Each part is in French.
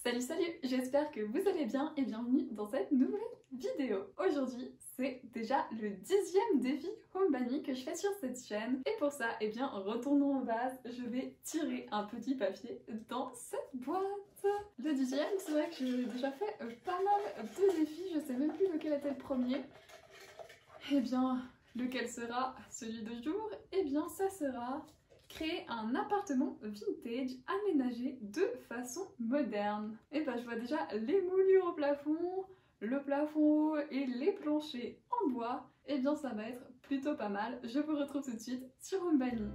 Salut salut, j'espère que vous allez bien et bienvenue dans cette nouvelle vidéo. Aujourd'hui, c'est déjà le 10e défi Home Bunny que je fais sur cette chaîne. Et pour ça, eh bien, retournons aux bases, je vais tirer un petit papier dans cette boîte. Le 10e, c'est vrai que j'ai déjà fait pas mal de défis, je sais même plus lequel était le premier. Eh bien, lequel sera celui de jour? Eh bien, ça sera créer un appartement vintage aménagé de façon moderne. Et ben je vois déjà les moulures au plafond, le plafond haut et les planchers en bois. Et bien ça va être plutôt pas mal. Je vous retrouve tout de suite sur Home Bunny.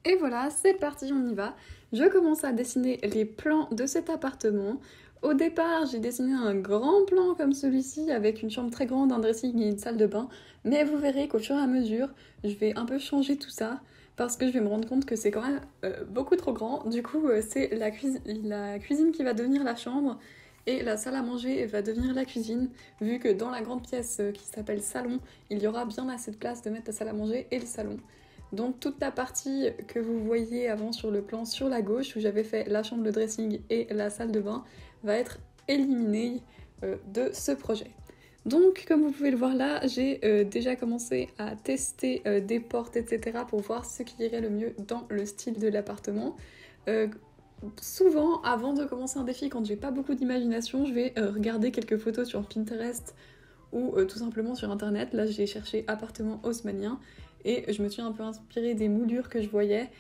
Et voilà, c'est parti, on y va. Je commence à dessiner les plans de cet appartement. Au départ, j'ai dessiné un grand plan comme celui-ci avec une chambre très grande, un dressing et une salle de bain. Mais vous verrez qu'au fur et à mesure, je vais un peu changer tout ça parce que je vais me rendre compte que c'est quand même beaucoup trop grand. Du coup, c'est la cuisine qui va devenir la chambre et la salle à manger va devenir la cuisine, vu que dans la grande pièce qui s'appelle salon, il y aura bien assez de place de mettre la salle à manger et le salon. Donc toute la partie que vous voyez avant sur le plan sur la gauche où j'avais fait la chambre, le dressing et la salle de bain va être éliminée de ce projet. Donc comme vous pouvez le voir là, j'ai déjà commencé à tester des portes etc. pour voir ce qui irait le mieux dans le style de l'appartement. Souvent avant de commencer un défi, quand j'ai pas beaucoup d'imagination, je vais regarder quelques photos sur Pinterest ou tout simplement sur internet. Là j'ai cherché appartement haussmannien et je me suis un peu inspirée des moulures que je voyais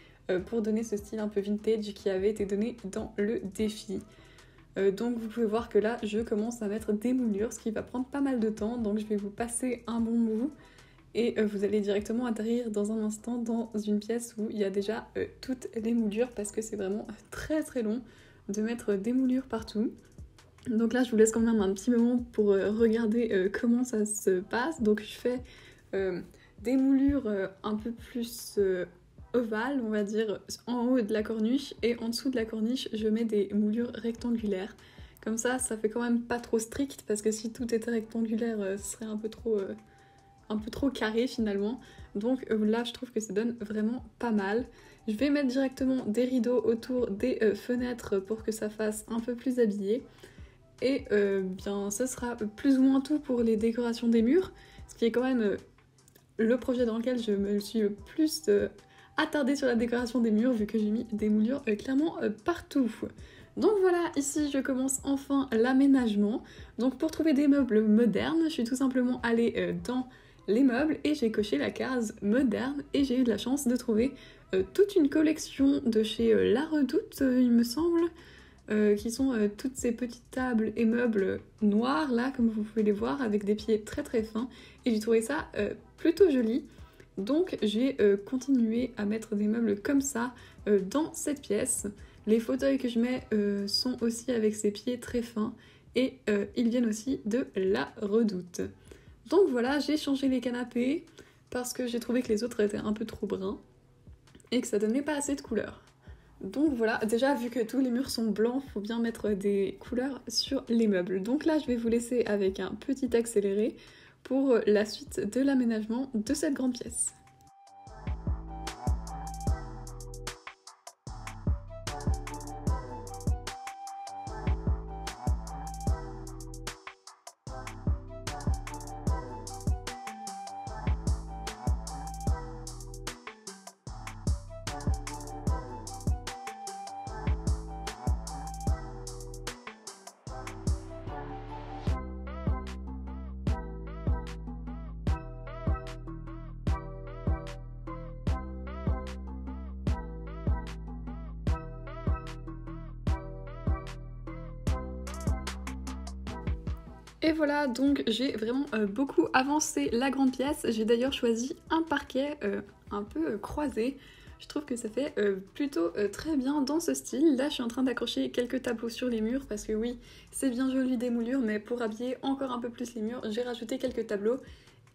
pour donner ce style un peu vintage qui avait été donné dans le défi. Donc vous pouvez voir que là je commence à mettre des moulures, ce qui va prendre pas mal de temps, donc je vais vous passer un bon bout et vous allez directement atterrir dans un instant dans une pièce où il y a déjà toutes les moulures parce que c'est vraiment très très long de mettre des moulures partout. Donc là je vous laisse quand même un petit moment pour regarder comment ça se passe. Donc je fais des moulures un peu plus ovales, on va dire, en haut de la corniche, et en dessous de la corniche je mets des moulures rectangulaires. Comme ça fait quand même pas trop strict, parce que si tout était rectangulaire ce serait un peu trop carré finalement. Donc là je trouve que ça donne vraiment pas mal. Je vais mettre directement des rideaux autour des fenêtres pour que ça fasse un peu plus habillé. Et bien ce sera plus ou moins tout pour les décorations des murs, ce qui est quand même le projet dans lequel je me suis le plus attardée sur la décoration des murs, vu que j'ai mis des moulures clairement partout. Donc voilà, ici je commence enfin l'aménagement. Donc pour trouver des meubles modernes, je suis tout simplement allée dans les meubles et j'ai coché la case moderne et j'ai eu de la chance de trouver toute une collection de chez La Redoute, il me semble, qui sont toutes ces petites tables et meubles noirs là, comme vous pouvez les voir, avec des pieds très très fins, et j'ai trouvé ça plutôt joli. Donc j'ai continué à mettre des meubles comme ça dans cette pièce. Les fauteuils que je mets sont aussi avec ces pieds très fins et ils viennent aussi de La Redoute. Donc voilà, j'ai changé les canapés parce que j'ai trouvé que les autres étaient un peu trop bruns et que ça donnait pas assez de couleurs. Donc voilà, déjà vu que tous les murs sont blancs, faut bien mettre des couleurs sur les meubles. Donc là je vais vous laisser avec un petit accéléré pour la suite de l'aménagement de cette grande pièce. Et voilà, donc j'ai vraiment beaucoup avancé la grande pièce. J'ai d'ailleurs choisi un parquet un peu croisé. Je trouve que ça fait plutôt très bien dans ce style. Là, je suis en train d'accrocher quelques tableaux sur les murs parce que oui, c'est bien joli des moulures, mais pour habiller encore un peu plus les murs, j'ai rajouté quelques tableaux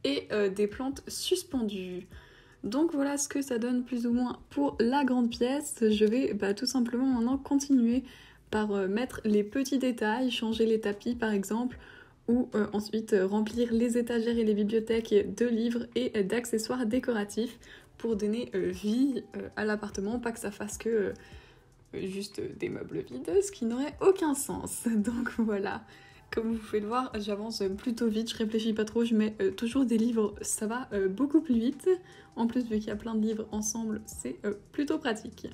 et des plantes suspendues. Donc voilà ce que ça donne plus ou moins pour la grande pièce. Je vais tout simplement maintenant continuer par mettre les petits détails, changer les tapis par exemple, ou ensuite remplir les étagères et les bibliothèques de livres et d'accessoires décoratifs pour donner vie à l'appartement, pas que ça fasse que juste des meubles vides, ce qui n'aurait aucun sens. Donc voilà, comme vous pouvez le voir, j'avance plutôt vite, je réfléchis pas trop, je mets toujours des livres, ça va beaucoup plus vite. En plus, vu qu'il y a plein de livres ensemble, c'est plutôt pratique.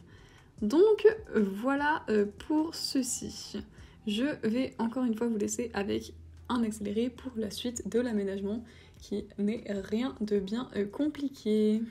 Donc voilà pour ceci. Je vais encore une fois vous laisser avec un accéléré pour la suite de l'aménagement qui n'est rien de bien compliqué.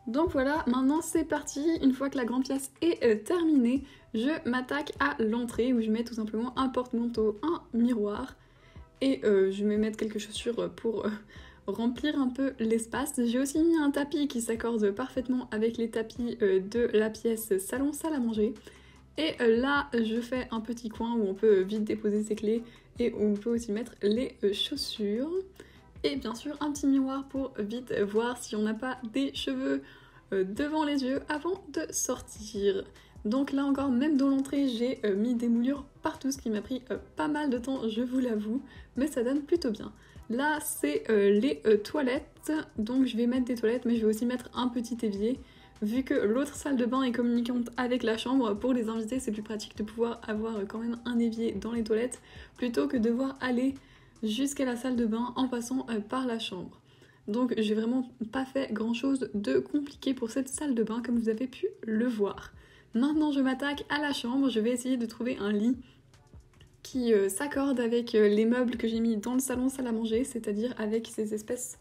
Donc voilà, maintenant c'est parti, une fois que la grande pièce est terminée, je m'attaque à l'entrée où je mets tout simplement un porte-manteau, un miroir et je vais mettre quelques chaussures pour remplir un peu l'espace. J'ai aussi mis un tapis qui s'accorde parfaitement avec les tapis de la pièce salon-salle à manger. Et là, je fais un petit coin où on peut vite déposer ses clés et où on peut aussi mettre les chaussures. Et bien sûr, un petit miroir pour vite voir si on n'a pas des cheveux devant les yeux avant de sortir. Donc là encore, même dans l'entrée, j'ai mis des moulures partout, ce qui m'a pris pas mal de temps, je vous l'avoue, mais ça donne plutôt bien. Là, c'est les toilettes, donc je vais mettre des toilettes, mais je vais aussi mettre un petit évier. Vu que l'autre salle de bain est communicante avec la chambre, pour les invités, c'est plus pratique de pouvoir avoir quand même un évier dans les toilettes, plutôt que de devoir aller jusqu'à la salle de bain en passant par la chambre. Donc j'ai vraiment pas fait grand chose de compliqué pour cette salle de bain comme vous avez pu le voir. Maintenant je m'attaque à la chambre, je vais essayer de trouver un lit qui s'accorde avec les meubles que j'ai mis dans le salon salle à manger, c'est-à-dire avec ces espèces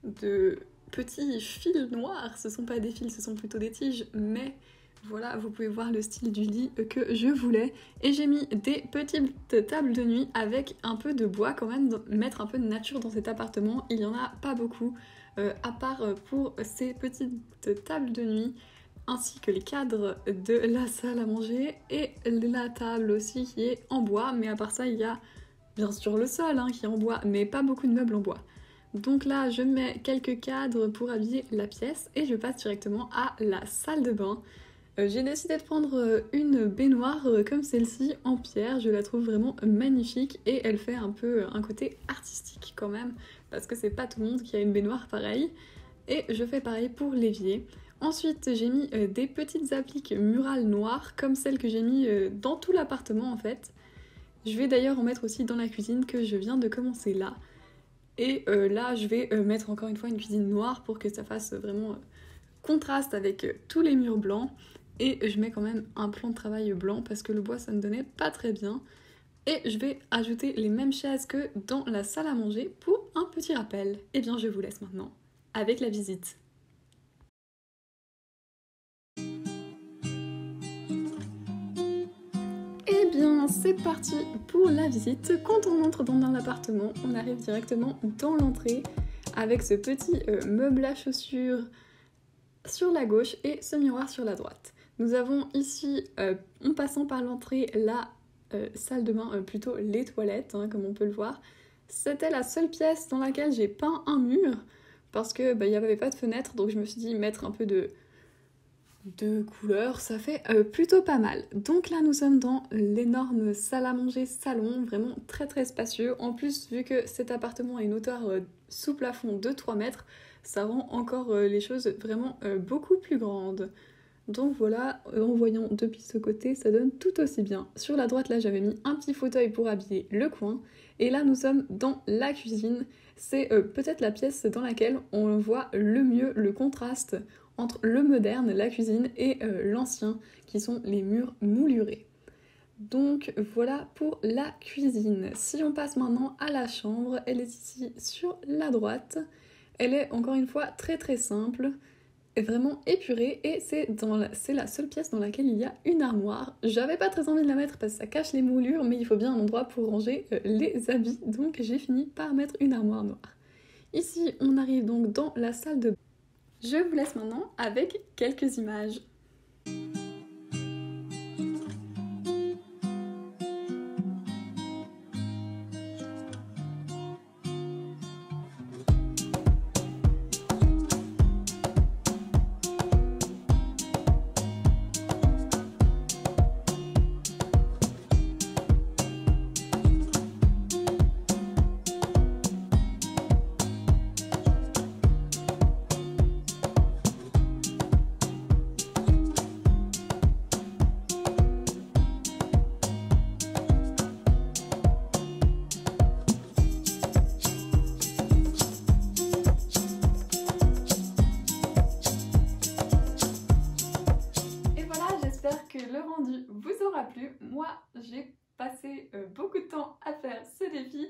de petits fils noirs. Ce sont pas des fils, ce sont plutôt des tiges, mais voilà, vous pouvez voir le style du lit que je voulais. Et j'ai mis des petites tables de nuit avec un peu de bois quand même, mettre un peu de nature dans cet appartement. Il y en a pas beaucoup, à part pour ces petites tables de nuit, ainsi que les cadres de la salle à manger et la table aussi qui est en bois. Mais à part ça, il y a bien sûr le sol qui est en bois, mais pas beaucoup de meubles en bois. Donc là, je mets quelques cadres pour habiller la pièce et je passe directement à la salle de bain. J'ai décidé de prendre une baignoire comme celle-ci en pierre, je la trouve vraiment magnifique et elle fait un peu un côté artistique quand même, parce que c'est pas tout le monde qui a une baignoire pareille. Et je fais pareil pour l'évier. Ensuite, j'ai mis des petites appliques murales noires, comme celles que j'ai mis dans tout l'appartement en fait. Je vais d'ailleurs en mettre aussi dans la cuisine que je viens de commencer là. Et là, je vais mettre encore une fois une cuisine noire pour que ça fasse vraiment contraste avec tous les murs blancs. Et je mets quand même un plan de travail blanc parce que le bois, ça ne donnait pas très bien. Et je vais ajouter les mêmes chaises que dans la salle à manger pour un petit rappel. Et bien, je vous laisse maintenant avec la visite. bien, c'est parti pour la visite. Quand on entre dans l'appartement, on arrive directement dans l'entrée avec ce petit meuble à chaussures sur la gauche et ce miroir sur la droite. Nous avons ici, en passant par l'entrée, la salle de bain, plutôt les toilettes, hein, comme on peut le voir. C'était la seule pièce dans laquelle j'ai peint un mur parce que il n'y avait pas de fenêtre, donc je me suis dit mettre un peu de couleurs, ça fait plutôt pas mal. Donc là nous sommes dans l'énorme salle à manger salon, vraiment très très spacieux. En plus, vu que cet appartement a une hauteur sous plafond de 3 mètres, ça rend encore les choses vraiment beaucoup plus grandes. Donc voilà, en voyant depuis ce côté, ça donne tout aussi bien. Sur la droite, là, j'avais mis un petit fauteuil pour habiller le coin. Et là, nous sommes dans la cuisine. C'est peut-être la pièce dans laquelle on voit le mieux le contraste entre le moderne, la cuisine, et l'ancien, qui sont les murs moulurés. Donc voilà pour la cuisine. Si on passe maintenant à la chambre, elle est ici sur la droite. Elle est encore une fois très très simple, vraiment épurée, et c'est la seule pièce dans laquelle il y a une armoire. J'avais pas très envie de la mettre parce que ça cache les moulures, mais il faut bien un endroit pour ranger les habits, donc j'ai fini par mettre une armoire noire. Ici, on arrive donc dans la salle de bain. Je vous laisse maintenant avec quelques images. J'espère que le rendu vous aura plu. Moi, j'ai passé beaucoup de temps à faire ce défi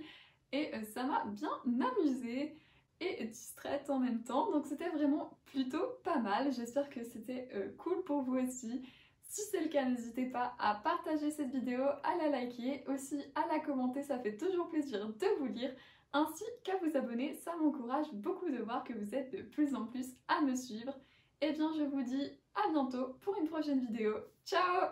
et ça m'a bien amusée et distraite en même temps. Donc c'était vraiment plutôt pas mal. J'espère que c'était cool pour vous aussi. Si c'est le cas, n'hésitez pas à partager cette vidéo, à la liker, aussi à la commenter, ça fait toujours plaisir de vous lire, ainsi qu'à vous abonner, ça m'encourage beaucoup de voir que vous êtes de plus en plus à me suivre. Et bien je vous dis à bientôt pour une prochaine vidéo. Ciao!